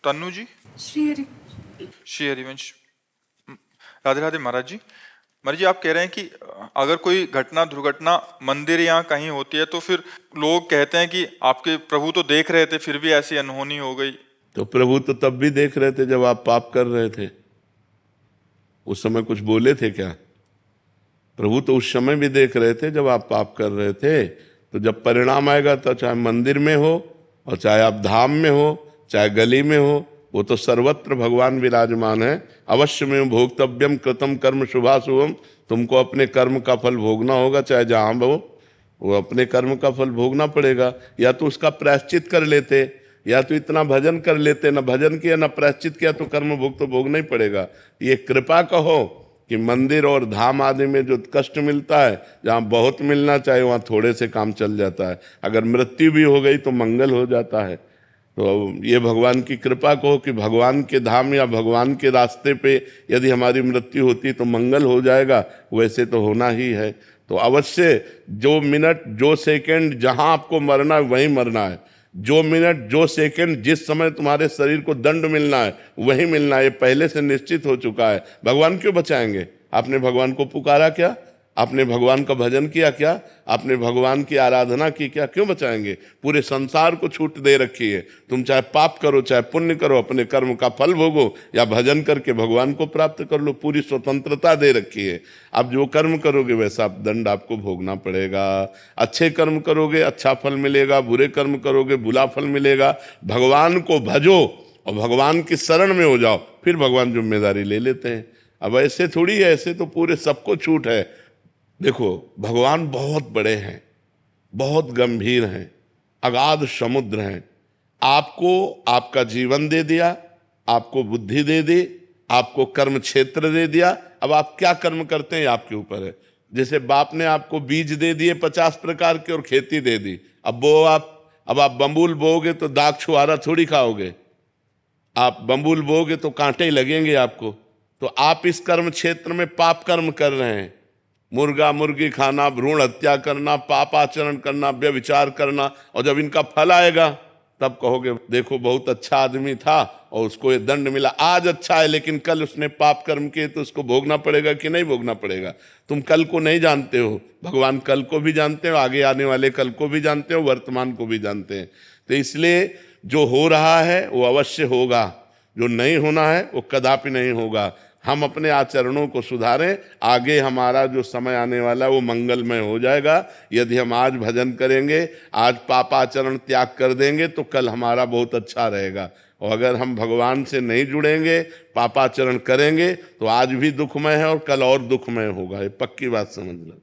तन्नू जी। श्री हरिवंश। राधे राधे महाराज जी। महाराज जी, आप कह रहे हैं कि अगर कोई घटना दुर्घटना मंदिर या कहीं होती है तो फिर लोग कहते हैं कि आपके प्रभु तो देख रहे थे फिर भी ऐसी अनहोनी हो गई। तो प्रभु तो तब भी देख रहे थे जब आप पाप कर रहे थे, उस समय कुछ बोले थे क्या? प्रभु तो उस समय भी देख रहे थे जब आप पाप कर रहे थे। तो जब परिणाम आएगा, तो चाहे मंदिर में हो और चाहे आप धाम में हो, चाहे गली में हो, वो तो सर्वत्र भगवान विराजमान है। अवश्य में भोक्तव्यम कृतम कर्म शुभाशुभम, तुमको अपने कर्म का फल भोगना होगा, चाहे जहाँ हो वो अपने कर्म का फल भोगना पड़ेगा। या तो उसका प्रायश्चित कर लेते, या तो इतना भजन कर लेते, ना भजन किया ना प्रायश्चित किया तो कर्म भोग तो भोगना ही पड़ेगा। ये कृपा कहो कि मंदिर और धाम आदि में जो कष्ट मिलता है, जहाँ बहुत मिलना चाहिए वहाँ थोड़े से काम चल जाता है। अगर मृत्यु भी हो गई तो मंगल हो जाता है। तो ये भगवान की कृपा कहो कि भगवान के धाम या भगवान के रास्ते पे यदि हमारी मृत्यु होती तो मंगल हो जाएगा, वैसे तो होना ही है। तो अवश्य जो मिनट जो सेकंड जहाँ आपको मरना है वहीं मरना है। जो मिनट जो सेकंड जिस समय तुम्हारे शरीर को दंड मिलना है वही मिलना है, ये पहले से निश्चित हो चुका है। भगवान क्यों बचाएंगे? आपने भगवान को पुकारा क्या? आपने भगवान का भजन किया क्या? आपने भगवान की आराधना की क्या? क्यों बचाएंगे? पूरे संसार को छूट दे रखी है। तुम चाहे पाप करो चाहे पुण्य करो, अपने कर्म का फल भोगो या भजन करके भगवान को प्राप्त कर लो, पूरी स्वतंत्रता दे रखी है। आप जो कर्म करोगे वैसा दंड आपको भोगना पड़ेगा। अच्छे कर्म करोगे अच्छा फल मिलेगा, बुरे कर्म करोगे बुरा फल मिलेगा। भगवान को भजो और भगवान की शरण में हो जाओ, फिर भगवान जिम्मेदारी ले लेते हैं। अब ऐसे थोड़ी है, ऐसे तो पूरे सबको छूट है। देखो भगवान बहुत बड़े हैं, बहुत गंभीर हैं, अगाध समुद्र हैं। आपको आपका जीवन दे दिया, आपको बुद्धि दे दी, आपको कर्म क्षेत्र दे दिया। अब आप क्या कर्म करते हैं आपके ऊपर है। जैसे बाप ने आपको बीज दे दिए 50 प्रकार के और खेती दे दी। अब आप बम्बूल बोओगे तो दाग छुहारा थोड़ी खाओगे। आप बम्बूल बोओगे तो कांटे ही लगेंगे आपको। तो आप इस कर्म क्षेत्र में पाप कर्म कर रहे हैं। मुर्गा मुर्गी खाना, भ्रूण हत्या करना, पाप आचरण करना, व्यभिचार करना, और जब इनका फल आएगा तब कहोगे देखो बहुत अच्छा आदमी था और उसको ये दंड मिला। आज अच्छा है लेकिन कल उसने पाप कर्म किए तो उसको भोगना पड़ेगा कि नहीं भोगना पड़ेगा? तुम कल को नहीं जानते हो, भगवान कल को भी जानते हो, आगे आने वाले कल को भी जानते हो, वर्तमान को भी जानते हैं। तो इसलिए जो हो रहा है वो अवश्य होगा, जो नहीं होना है वो कदापि नहीं होगा। हम अपने आचरणों को सुधारें, आगे हमारा जो समय आने वाला है वो मंगलमय हो जाएगा। यदि हम आज भजन करेंगे, आज पापाचरण त्याग कर देंगे तो कल हमारा बहुत अच्छा रहेगा। और अगर हम भगवान से नहीं जुड़ेंगे, पापाचरण करेंगे तो आज भी दुखमय है और कल और दुखमय होगा। ये पक्की बात समझ लो।